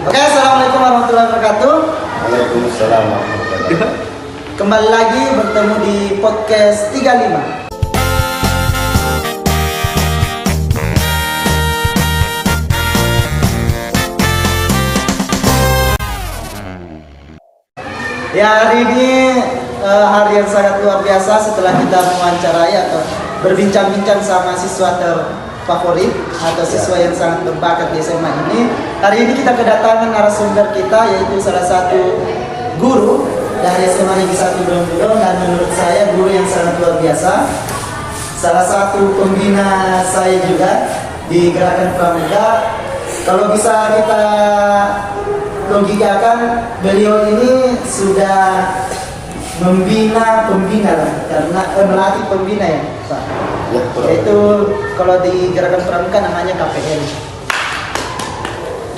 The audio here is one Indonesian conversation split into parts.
Oke, assalamualaikum warahmatullahi wabarakatuh. Waalaikumsalam warahmatullahi wabarakatuh. Kembali lagi bertemu di podcast 35. Ya, hari ini hari yang sangat luar biasa setelah kita mewawancarai atau berbincang-bincang sama siswa terfavorit atau siswa yang sangat berbakat di SMA ini. Hari ini kita kedatangan narasumber kita, yaitu salah satu guru dari SMA Negeri 1 Brongbudo, dan menurut saya guru yang sangat luar biasa. Salah satu pembina saya juga di Gerakan Pramuka. Kalau bisa kita logikakan, beliau ini sudah membina pembina lah, karena melatih pembina ya, Pak. Ya, Itu kalau di Gerakan Pramuka namanya KPN.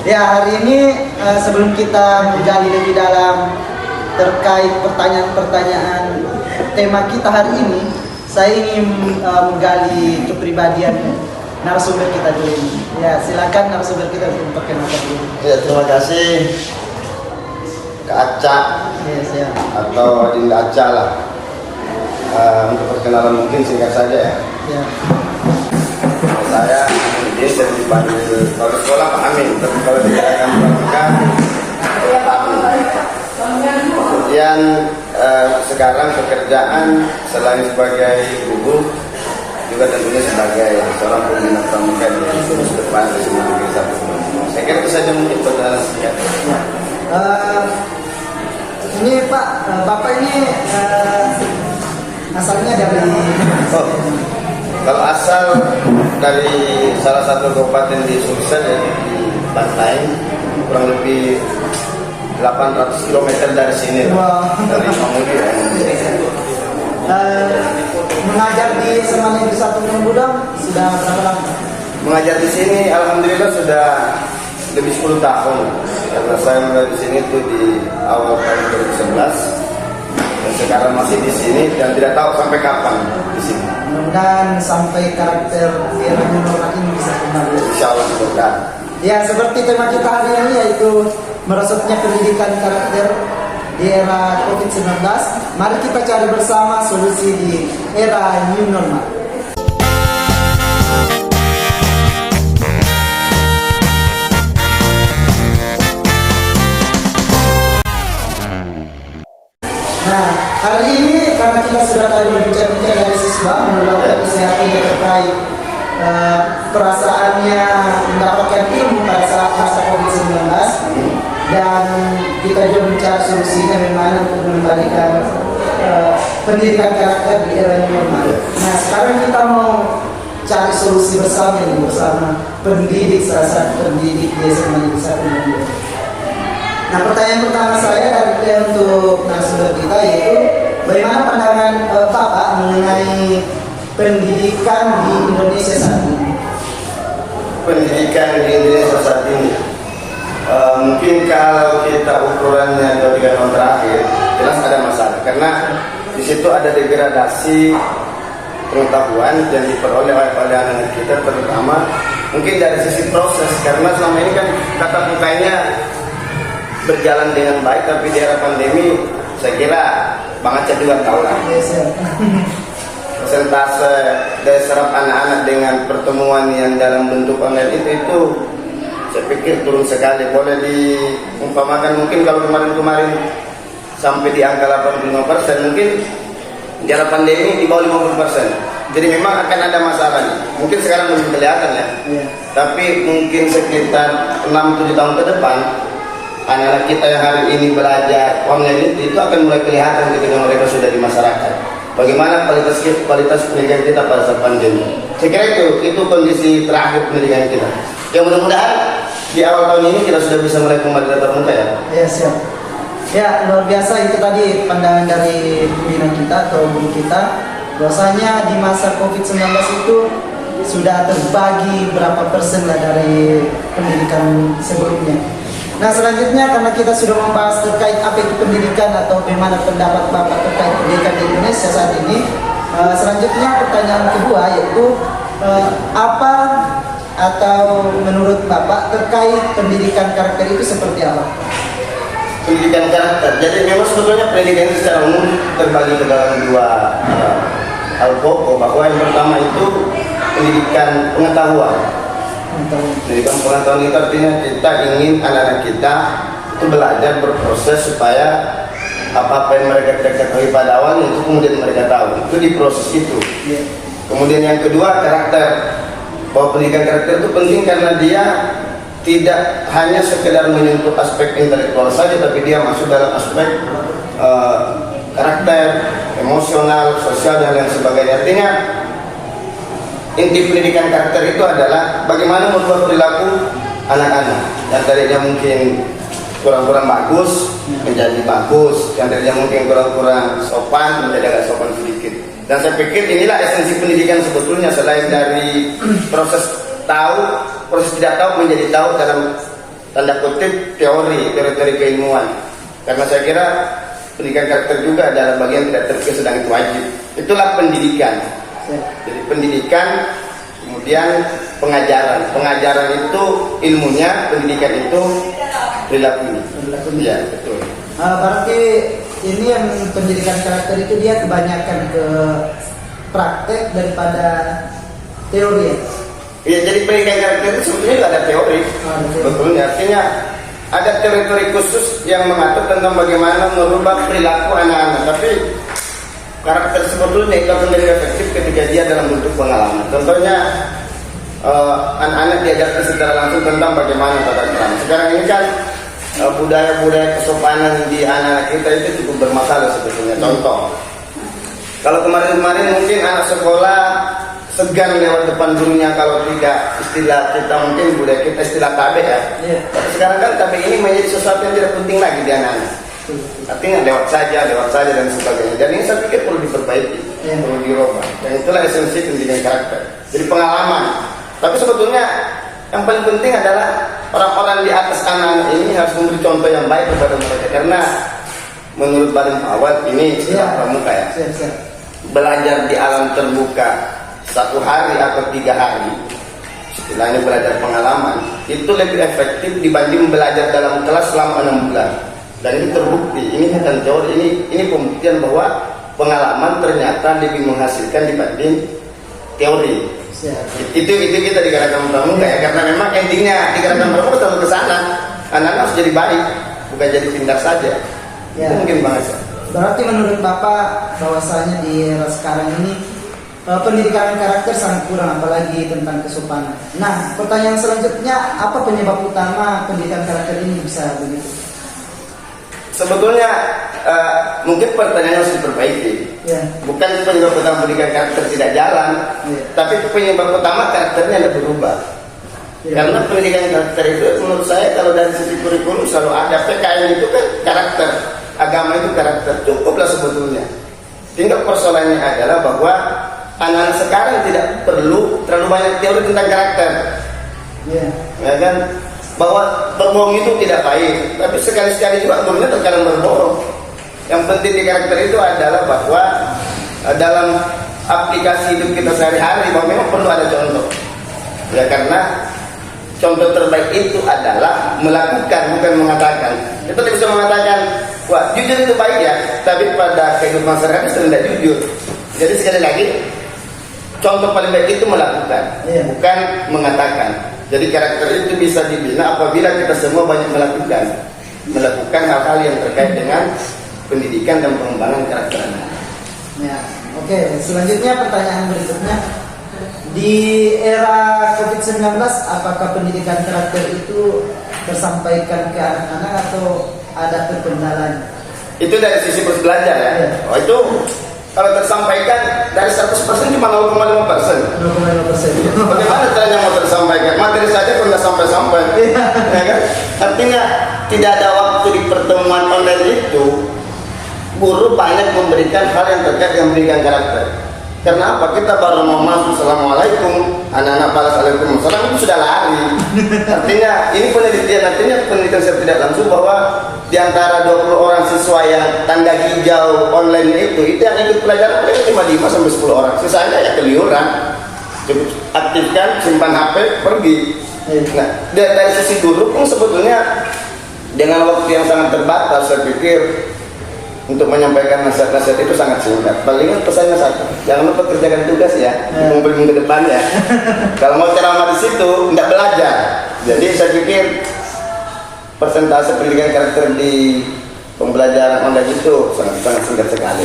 Ya, hari ini sebelum kita menggali lebih dalam terkait pertanyaan-pertanyaan tema kita hari ini, saya ingin menggali kepribadian narasumber kita dulu ini. Ya, silakan narasumber kita memperkenalkan dulu. Ya, terima kasih Kak Aca, Yes, ya. atau Dinda Aca lah. Untuk perkenalan mungkin singkat saja ya. Ya. Saya dia dari dipanggil kalau sekolah Pak Amin, tapi kalau di Gerakan Pramuka Pak Amin. Kemudian sekarang pekerjaan selain sebagai guru juga tentunya sebagai seorang pembina pramuka di Kampus Depan SMA Negeri 1. Saya kira itu saja mungkin perkenalan singkat. Ini Pak, Bapak ini asalnya dari Kalau asal dari salah satu kabupaten di Sulsel ya, di Bantaeng, kurang lebih 800 km dari sini, dari Mamudi ya. Mengajar di SMA Negeri 1 Brongbudo sudah berapa lama? Mengajar di sini alhamdulillah sudah lebih 10 tahun. Karena saya mulai di sini itu di awal tahun 2011 dan sekarang masih di sini dan tidak tahu sampai kapan di sini. Mudah-mudahan sampai karakter era new normal ini bisa kembali. Insya Allah semoga. Ya, seperti tema kita hari ini, yaitu merosotnya pendidikan karakter di era COVID-19. Mari kita cari bersama solusi di era new normal. Nah, hari ini karena kita sudah tadi berbicara dari siswa melakukan kesehatannya terkait perasaannya mendapatkan ilmu pada saat masa COVID-19, dan kita juga mencari solusinya bagaimana untuk mengembalikan pendidikan karakter di era yang normal. Nah, sekarang kita mau cari solusi bersama ini, bersama pendidik, salah satu pendidik di SMA Negeri 1 Brongbudo. Nah, pertanyaan pertama saya untuk narasumber kita yaitu bagaimana pandangan Bapak mengenai pendidikan di Indonesia saat ini? Pendidikan di Indonesia saat ini mungkin kalau kita ukurannya 2-3 tahun terakhir jelas ada masalah, karena di situ ada degradasi pengetahuan yang diperoleh oleh anak kita, terutama mungkin dari sisi proses, karena selama ini kan tatap mukanya berjalan dengan baik, tapi di era pandemi saya kira Bang Aceh juga tahu lah. Yes, ya. Persentase dari serap anak-anak dengan pertemuan yang dalam bentuk online itu saya pikir turun sekali. Boleh diumpamakan mungkin kalau kemarin-kemarin sampai di angka 85%, mungkin di era pandemi di bawah 50%. Jadi memang akan ada masalahnya. Mungkin sekarang belum kelihatan ya. Tapi mungkin sekitar 6-7 tahun ke depan anak-anak kita yang hari ini belajar online itu akan mulai kelihatan ketika mereka sudah di masyarakat. Bagaimana kualitas pendidikan kita pada saat pandemi. Saya kira itu kondisi terakhir pendidikan kita. Yang mudah-mudahan di awal tahun ini kita sudah bisa mulai kembali tatap muka ya. Ya, siap. Ya, luar biasa itu tadi pandangan dari pimpinan kita atau guru kita, bahwasanya di masa COVID-19 itu sudah terbagi berapa persen lah dari pendidikan sebelumnya. Nah, selanjutnya karena kita sudah membahas terkait apa itu pendidikan atau bagaimana pendapat Bapak terkait pendidikan di Indonesia saat ini, selanjutnya pertanyaan kedua yaitu apa atau menurut Bapak terkait pendidikan karakter itu seperti apa? Pendidikan karakter. Jadi memang sebetulnya pendidikan itu secara umum terbagi ke dalam dua hal pokok. Bahwa yang pertama itu pendidikan pengetahuan. Pendidikan pengetahuan itu artinya kita ingin anak-anak kita itu belajar berproses supaya apa-apa yang mereka tidak ketahui pada awalnya itu kemudian mereka tahu. Itu di proses itu. Kemudian yang kedua karakter. Bahwa pendidikan karakter itu penting karena dia tidak hanya sekedar menyentuh aspek intelektual saja, tapi dia masuk dalam aspek karakter, emosional, sosial dan lain sebagainya. Artinya inti pendidikan karakter itu adalah bagaimana merubah perilaku anak-anak yang tadinya mungkin kurang-kurang bagus menjadi bagus, yang tadinya mungkin kurang-kurang sopan menjadi agak sopan sedikit. Dan saya pikir inilah esensi pendidikan sebetulnya, selain dari proses tahu, proses tidak tahu menjadi tahu dalam tanda kutip teori keilmuan. Karena saya kira pendidikan karakter juga adalah bagian tidak terpisah sedang itu wajib. Itulah pendidikan. Jadi pendidikan, kemudian pengajaran. Pengajaran itu ilmunya, pendidikan itu perilakunya. Ya, betul. Berarti ini yang pendidikan karakter itu dia kebanyakan ke praktek daripada teori ya? Iya, jadi pendidikan karakter itu sebetulnya ada teori. Betulnya, artinya ada teori khusus yang mengatur tentang bagaimana merubah perilaku anak-anak. Tapi karakter sebetulnya itu akan menjadi efektif ketika dia dalam bentuk pengalaman. Contohnya anak-anak diajarkan secara langsung tentang bagaimana tata krama. Sekarang ini kan budaya-budaya kesopanan di anak-anak kita itu cukup bermasalah sebetulnya. Contoh, kalau kemarin-kemarin mungkin anak sekolah segan lewat depan gurunya kalau tidak istilah kita mungkin budaya kita istilah tabe ya. Tapi sekarang kan tabe ini menjadi sesuatu yang tidak penting lagi di anak-anak. Artinya lewat saja dan sebagainya. Dan ini saya pikir perlu diperbaiki, perlu dirubah. Dan itulah esensi pendidikan karakter. Jadi pengalaman. Tapi sebetulnya yang paling penting adalah orang-orang di atas anak-anak ini harus memberi contoh yang baik kepada mereka. Karena menurut Badan Awal ini istilah pramuka ya. Belajar di alam terbuka 1 hari atau 3 hari, istilahnya belajar pengalaman, itu lebih efektif dibanding belajar dalam kelas selama 6 bulan. Dan ini terbukti, ini bukan teori, ini pembuktian bahwa pengalaman ternyata lebih menghasilkan dibanding teori. Itu kita di Gerakan Pramuka ya, karena memang endingnya di Gerakan Pramuka selalu ke sana, anak-anak harus jadi baik, bukan jadi pintar saja. Itu mungkin banget. Berarti menurut Bapak bahwasanya di era sekarang ini pendidikan karakter sangat kurang, apalagi tentang kesopanan. Nah, pertanyaan selanjutnya, apa penyebab utama pendidikan karakter ini bisa begitu? Sebetulnya mungkin pertanyaan harus diperbaiki. Bukan penyebab utama pendidikan karakter tidak jalan, tapi penyebab utama karakternya ada berubah. Karena pendidikan karakter itu menurut saya kalau dari sisi kurikulum selalu ada. PKN itu kan karakter, agama itu karakter, cukuplah sebetulnya. Tinggal persoalannya adalah bahwa anak-anak sekarang tidak perlu terlalu banyak teori tentang karakter. Ya kan? Bahwa berbohong itu tidak baik, tapi sekali-sekali juga gurunya terkadang berbohong. Yang penting di karakter itu adalah bahwa dalam aplikasi hidup kita sehari-hari bahwa memang perlu ada contoh. Ya, karena contoh terbaik itu adalah melakukan, bukan mengatakan. Kita tidak bisa mengatakan, wah jujur itu baik ya, tapi pada kehidupan masyarakat itu tidak jujur. Jadi sekali lagi, contoh paling baik itu melakukan, bukan mengatakan. Jadi karakter itu bisa dibina apabila kita semua banyak melakukan hal-hal yang terkait dengan pendidikan dan pengembangan karakter anak. Ya, oke. Selanjutnya pertanyaan berikutnya, di era COVID-19 apakah pendidikan karakter itu tersampaikan ke anak-anak atau ada kendalanya? Itu dari sisi proses belajar ya. Oh, itu kalau tersampaikan dari 100% cuma 0,5%. 0,5%. Bagaimana caranya mau tersampaikan? Materi saja pun tidak sampai-sampai. Ya kan? Artinya tidak ada waktu di pertemuan online itu. Guru banyak memberikan hal yang terkait dengan pendidikan karakter. Karena apa? Kita baru mau masuk Assalamualaikum, anak-anak balas Waalaikumsalam itu sudah lari. Artinya ini penelitian, penelitian saya tidak langsung bahwa di antara 20 orang siswa yang tanda hijau online itu yang ikut pelajaran paling cuma 5 sampai 10 orang. Sisanya ya keliuran. cukup aktifkan, simpan HP, pergi. Iya. Nah, dari sisi guru pun sebetulnya dengan waktu yang sangat terbatas, saya pikir untuk menyampaikan nasihat-nasihat itu sangat singkat. Palingan pesannya satu, jangan lupa kerjakan tugas ya, kumpul minggu depan ya. Kalau mau ceramah di situ, nggak belajar. Jadi saya pikir persentase pendidikan karakter di pembelajaran online itu sangat singkat sekali.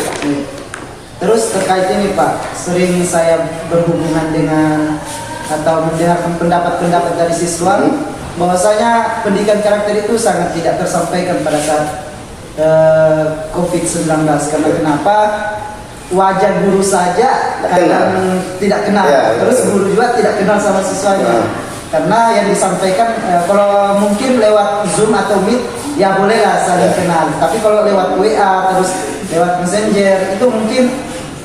Terus terkait ini Pak, sering saya berhubungan dengan atau mendengarkan pendapat-pendapat dari siswa bahwasanya pendidikan karakter itu sangat tidak tersampaikan pada saat COVID-19. Karena kenapa? Wajah guru saja kadang tidak kenal, terus guru juga tidak kenal sama siswanya. Karena yang disampaikan kalau mungkin lewat Zoom atau Meet ya bolehlah saling kenal. Tapi kalau lewat WA terus lewat Messenger itu mungkin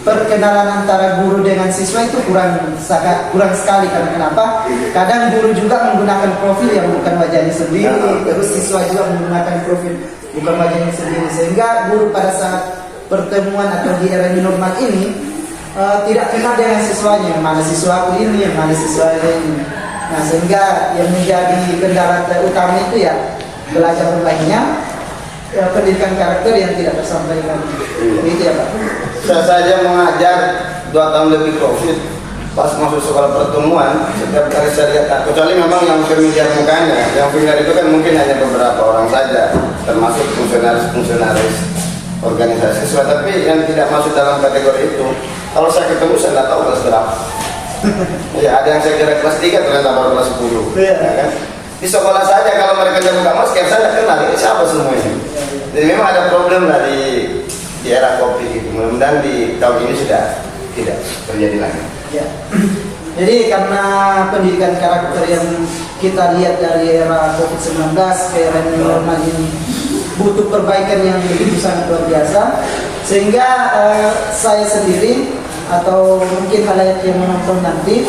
perkenalan antara guru dengan siswa itu kurang sekali. Karena kenapa? Kadang guru juga menggunakan profil yang bukan wajahnya sendiri, terus siswa juga menggunakan profil bukan wajahnya sendiri, sehingga guru pada saat pertemuan atau di era new normal ini tidak kenal dengan siswanya, yang mana siswa aku ini, yang mana siswa ini. Nah, sehingga yang menjadi kendala utama itu ya belajar online-nya, pendidikan karakter yang tidak tersampaikan. Itu ya Pak. Saya saja mengajar 2 tahun lebih COVID, pas masuk sekolah pertemuan, setiap kali saya lihat, kecuali memang yang familiar mukanya, yang familiar itu kan mungkin hanya beberapa orang saja, termasuk fungsionaris organisasi siswa, tapi yang tidak masuk dalam kategori itu, kalau saya ketemu saya nggak tahu kelas berapa. Ya, ada yang saya kira kelas 3 ternyata baru kelas 10. Ya kan? Di sekolah saja kalau mereka tidak buka masker, saya tidak kenal ini siapa semua ini. Jadi memang ada problem dari di era COVID itu. Mudah-mudahan di tahun ini sudah tidak terjadi lagi. Ya. Jadi karena pendidikan karakter yang kita lihat dari era COVID-19 ke era new normal ini butuh perbaikan yang begitu sangat luar biasa, sehingga saya sendiri atau mungkin halayak yang menonton nanti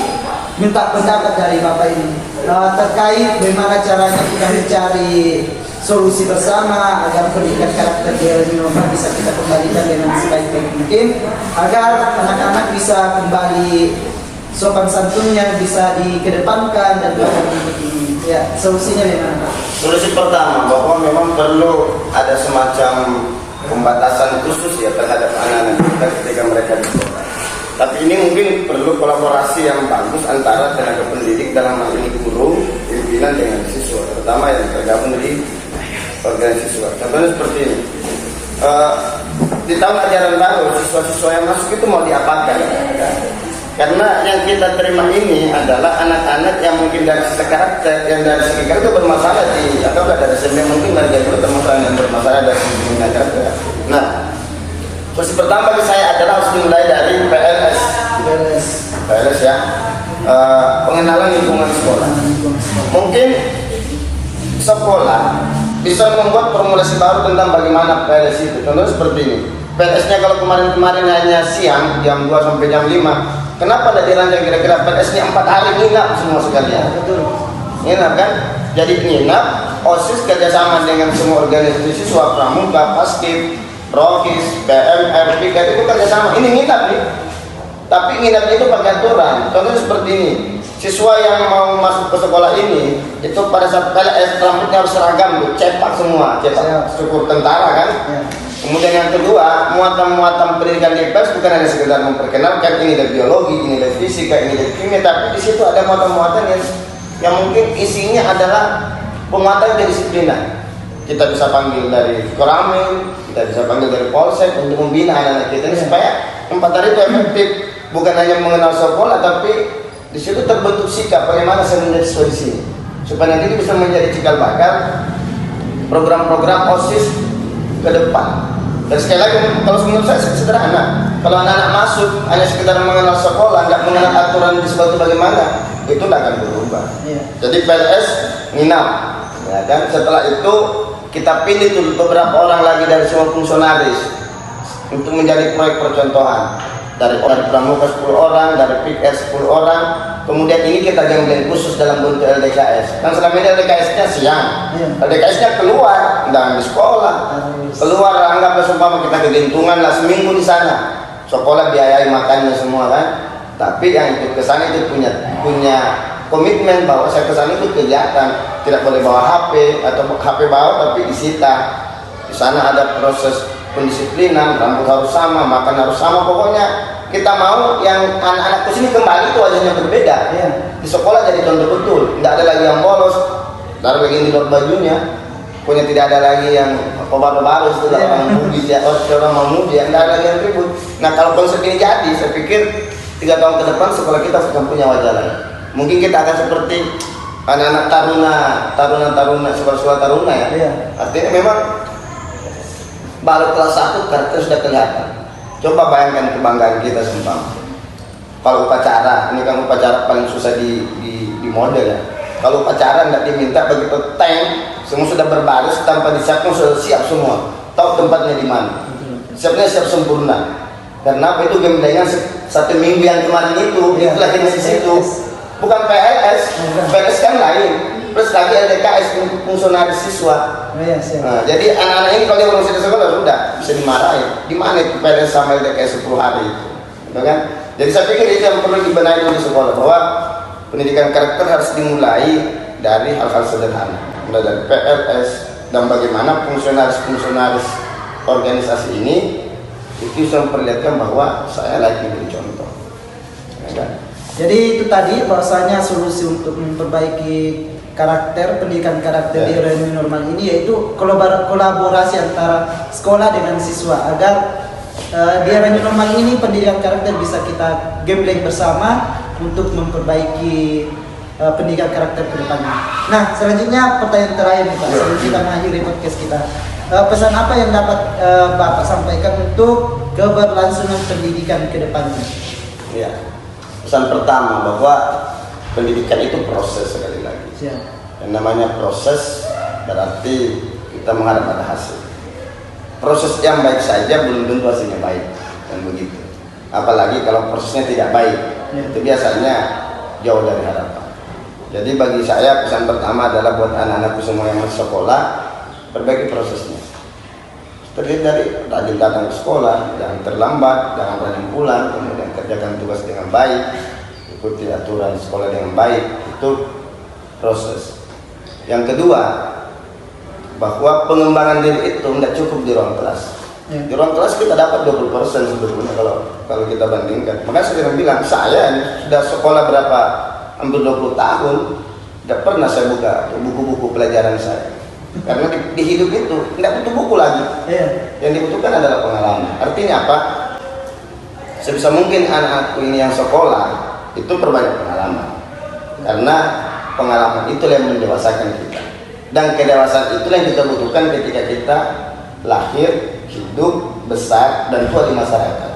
minta pendapat dari Bapak ini terkait bagaimana caranya kita mencari solusi bersama agar pendidikan karakter di era new normal bisa kita kembalikan dengan sebaik-baik mungkin, agar anak-anak bisa kembali sopan santunnya bisa dikedepankan dan ya solusinya bagaimana? Solusi pertama bahwa memang perlu ada semacam pembatasan khusus ya terhadap anak-anak kita ketika mereka di sekolah. Tapi ini mungkin perlu kolaborasi yang bagus antara tenaga pendidik dalam hal ini guru, pimpinan dengan siswa, terutama yang tergabung di organisasi siswa. Contohnya seperti ini. Di tahun ajaran baru siswa-siswa yang masuk itu mau diapakan? Karena yang kita terima ini adalah anak-anak yang mungkin dari sisi karakter, yang dari segi karakter bermasalah di atau dari segi mungkin dari dulu termasuk yang bermasalah dari segi karakter. Nah, posisi pertama bagi saya adalah harus dimulai dari PLS ya, pengenalan lingkungan sekolah. Mungkin sekolah bisa membuat formulasi baru tentang bagaimana PLS itu. Contohnya seperti ini. PLS-nya kalau kemarin-kemarin hanya siang jam 2 sampai jam 5, kenapa tidak dirancang kira-kira PLS-nya 4 hari nginap semua sekalian? Betul. Nginap kan? Jadi nginap, OSIS kerjasama dengan semua organisasi siswa, pramuka, paskib, Rokis, PM, RPK itu kerjasama. Ini nginap nih. Tapi nginapnya itu pakai aturan. Contohnya seperti ini. Siswa yang mau masuk ke sekolah ini itu pada saat PLS rambutnya harus seragam, cepak semua, cepak struktur tentara kan. Kemudian yang kedua, muatan-muatan pendidikan di PLS bukan hanya sekedar memperkenalkan ini dari biologi, ini dari fisika, ini dari kimia, tapi di situ ada muatan-muatan yang mungkin isinya adalah penguatan kedisiplinan. Kita bisa panggil dari Koramil, kita bisa panggil dari Polsek untuk membina anak-anak kita ini supaya 4 hari itu efektif, bukan hanya mengenal sekolah, tapi di situ terbentuk sikap bagaimana saya menjadi siswa di sini, supaya nanti bisa menjadi cikal bakal program-program OSIS ke depan. Dan sekali lagi, kalau menurut saya sederhana, kalau anak-anak masuk hanya sekedar mengenal sekolah, nggak mengenal aturan di sekolah itu bagaimana, itu tidak akan berubah. Jadi PLS nginap, ya kan? Setelah itu kita pilih tuh beberapa orang lagi dari semua fungsionaris untuk menjadi proyek percontohan. Dari pramuka 10 orang, dari PR 10 orang. Kemudian ini kita gabungkan khusus dalam bentuk LDKS. Kan selama ini LDKS-nya siang, LDKS-nya keluar, dan di sekolah. Keluar, anggaplah seumpama kita kegentungan lah seminggu di sana. Sekolah biayai makannya semua kan. Tapi yang ikut ke sana itu punya komitmen bahwa saya ke sana ikut kegiatan, tidak boleh bawa HP atau HP bawa tapi disita. Di sana ada proses pendisiplinan, rambut harus sama, makan harus sama, pokoknya kita mau yang anak-anak ke sini kembali itu wajahnya berbeda. Di sekolah jadi contoh betul, tidak ada lagi yang bolos, taruh lagi di luar bajunya, pokoknya tidak ada lagi yang baru-baru itu orang muji ya, orang mau muji, tidak ada lagi yang ribut. Nah kalau konsep ini jadi, saya pikir 3 tahun ke depan sekolah kita akan punya wajah lain. Mungkin kita akan seperti anak-anak taruna, sekolah-sekolah taruna ya. Artinya memang baru kelas 1 karakter sudah kelihatan. Coba bayangkan kebanggaan kita sumpah. Kalau upacara, ini kan upacara paling susah di model ya. Kalau upacara tidak diminta begitu tank, semua sudah berbaris tanpa disiapkan, sudah siap semua. Tahu tempatnya di mana? Siapnya siap sempurna. Karena itu gemblengan 1 minggu yang kemarin itu lagi di situ. Bukan PLS kan lain. Plus lagi LDKS fungsionaris siswa. Nah, jadi anak-anak ini kalau dia belum di sekolah sudah bisa dimarahin. Di mana itu PLS sama LDKS 10 hari itu, gitu kan? Jadi saya pikir itu yang perlu dibenahi di sekolah, bahwa pendidikan karakter harus dimulai dari hal-hal sederhana, mulai dari PLS dan bagaimana fungsionaris organisasi ini itu bisa memperlihatkan bahwa saya lagi menjadi contoh. Ya kan? Jadi itu tadi bahwasanya solusi untuk memperbaiki karakter, pendidikan karakter di era new normal ini yaitu kolaborasi antara sekolah dengan siswa agar di era new normal ini pendidikan karakter bisa kita gembleng bersama untuk memperbaiki pendidikan karakter ke depannya. Nah, selanjutnya pertanyaan terakhir nih Pak, sebelum kita mengakhiri podcast kita. Pesan apa yang dapat Bapak sampaikan untuk keberlangsungan pendidikan ke depannya? Ya. Pesan pertama bahwa pendidikan itu proses, sekali lagi. Yang namanya proses berarti kita mengharap ada hasil. Proses yang baik saja belum tentu hasilnya baik, dan begitu. Apalagi kalau prosesnya tidak baik, itu biasanya jauh dari harapan. Jadi bagi saya pesan pertama adalah buat anak-anakku semua yang masih sekolah, perbaiki prosesnya. Terdiri dari rajin datang ke sekolah, jangan terlambat, jangan rajin pulang, kemudian kerjakan tugas dengan baik, ikuti aturan sekolah dengan baik, itu proses. Yang kedua, bahwa pengembangan diri itu tidak cukup di ruang kelas. Di ruang kelas kita dapat 20% sebetulnya kalau kita bandingkan. Makanya saya bilang, saya sudah sekolah berapa, hampir 20 tahun, tidak pernah saya buka buku-buku pelajaran saya. Karena di hidup itu tidak butuh buku lagi. Yang dibutuhkan adalah pengalaman. Artinya apa? Sebisa mungkin anak-anakku ini yang sekolah itu perbanyak pengalaman. Karena pengalaman itu yang mendewasakan kita. Dan kedewasaan itu yang kita butuhkan ketika kita lahir, hidup, besar, dan tua di masyarakat.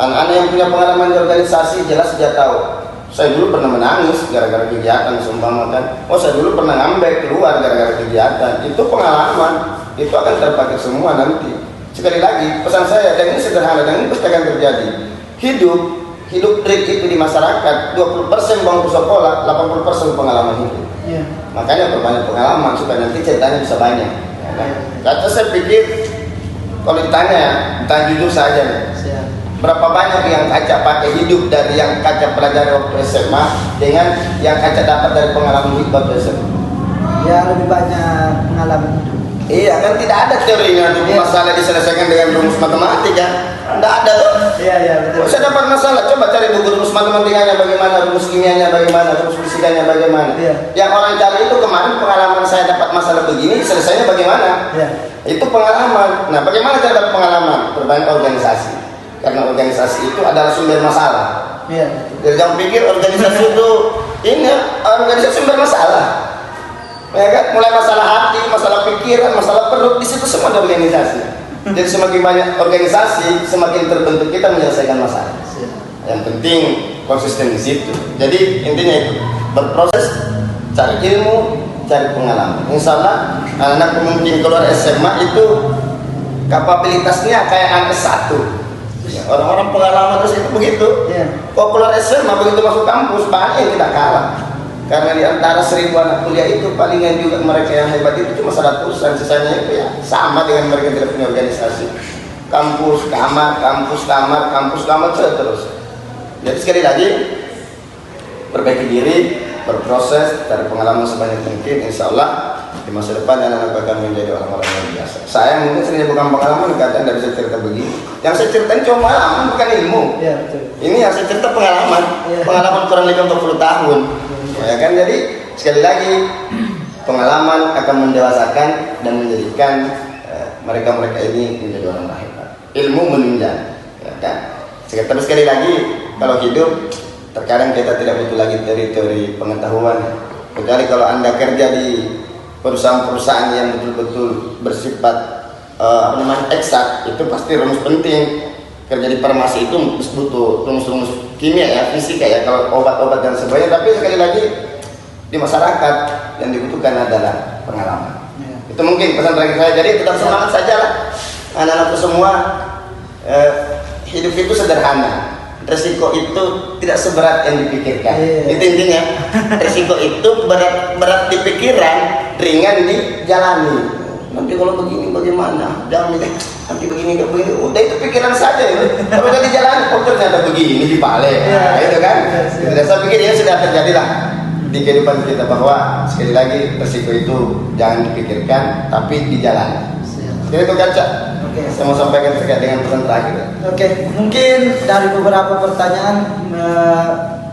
Anak-anak yang punya pengalaman di organisasi jelas dia tahu. Saya dulu pernah menangis gara-gara kegiatan, seumpama kan. Oh, saya dulu pernah ngambek keluar gara-gara kegiatan. Itu pengalaman, itu akan terpakai semua nanti. Sekali lagi, pesan saya, dan ini sederhana, dan ini pasti akan terjadi. Hidup trik itu di masyarakat, 20% bangku sekolah, 80% pengalaman hidup. Makanya perbanyak pengalaman supaya nanti ceritanya bisa banyak. Kata saya pikir, kalau ditanya jujur saja nih. Berapa banyak yang Kaca pakai hidup dari yang Kaca pelajari waktu SMA dengan yang Kaca dapat dari pengalaman hidup waktu SMA? Ya, lebih banyak pengalaman hidup. Iya kan, tidak ada teorinya tuh masalah diselesaikan dengan rumus matematika. Tidak ada tuh. Iya, betul. Kalau saya dapat masalah, coba cari buku rumus matematikanya bagaimana, rumus kimianya bagaimana, rumus fisikanya bagaimana. Yang orang cari itu kemarin pengalaman saya dapat masalah begini, selesainya bagaimana. Itu pengalaman. Nah, bagaimana cara dapat pengalaman? Perbanyak organisasi. Karena organisasi itu adalah sumber masalah. Jadi jangan pikir organisasi itu ini organisasi sumber masalah. Ya kan? Mulai masalah hati, masalah pikiran, masalah perut, di situ semua ada organisasi. Jadi semakin banyak organisasi, semakin terbentuk kita menyelesaikan masalah. Yang penting konsisten di situ. Jadi intinya itu berproses, cari ilmu, cari pengalaman. Insya Allah anak-anak mungkin keluar SMA itu kapabilitasnya kayak anak S1. Orang-orang pengalaman terus itu begitu. Kalau keluar SMA begitu masuk kampus banyak yang tidak kalah. Karena di antara 1000 anak kuliah itu palingan juga mereka yang hebat itu cuma 100-an, sisanya itu ya sama dengan mereka tidak punya organisasi. Kampus kamar terus. Jadi sekali lagi, perbaiki diri, berproses, cari pengalaman sebanyak mungkin. Insya Allah di masa depan anak-anak akan menjadi orang-orang yang biasa. Saya mungkin sendiri bukan pengalaman, kadang tidak bisa cerita begini. Yang saya ceritain cuma pengalaman, bukan ilmu. Ya, betul. Ini yang saya cerita pengalaman, pengalaman kurang lebih 40 tahun. Ya kan, jadi sekali lagi pengalaman akan mendewasakan dan menjadikan mereka-mereka ini menjadi orang hebat. Ilmu menunjang, ya kan. Tapi sekali lagi, kalau hidup terkadang kita tidak butuh lagi teori-teori pengetahuan. Kecuali kalau Anda kerja di perusahaan-perusahaan yang betul-betul bersifat eksak, itu pasti rumus penting. Kerja di farmasi itu butuh rumus-rumus kimia ya, fisika ya, kalau obat-obat dan sebagainya. Tapi sekali lagi di masyarakat yang dibutuhkan adalah pengalaman. Itu mungkin pesan terakhir saya. Jadi tetap semangat saja lah anak-anakku semua. Hidup itu sederhana, resiko itu tidak seberat yang dipikirkan. Itu intinya. Resiko itu berat di pikiran, ringan dijalani. Nanti kalau begini bagaimana? Jangan nanti begini nggak begini. Udah itu pikiran saja ya. Kalau udah dijalani, kok ternyata begini dibalik. Nah, itu kan. Saya pikir ya sudah terjadi lah di kehidupan kita, bahwa sekali lagi resiko itu jangan dipikirkan, tapi dijalani. Jadi itu kan, Cak. Saya mau sampaikan terkait dengan pesan terakhir. Oke, mungkin dari beberapa pertanyaan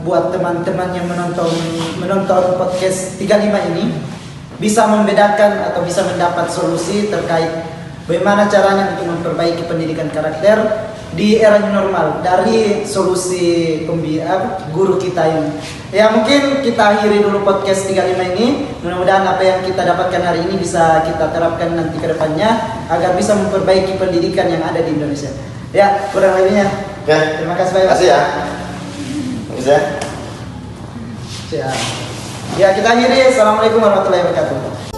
buat teman-teman yang menonton podcast 35 ini bisa membedakan atau bisa mendapat solusi terkait bagaimana caranya untuk memperbaiki pendidikan karakter di era new normal dari solusi guru kita ini. Ya, mungkin kita akhiri dulu podcast 35 ini. Mudah-mudahan apa yang kita dapatkan hari ini bisa kita terapkan nanti ke depannya agar bisa memperbaiki pendidikan yang ada di Indonesia. Ya, kurang lebihnya. Oke. Terima kasih banyak. Terima kasih ya. Bisa. Ya, kita akhiri. Assalamualaikum warahmatullahi wabarakatuh.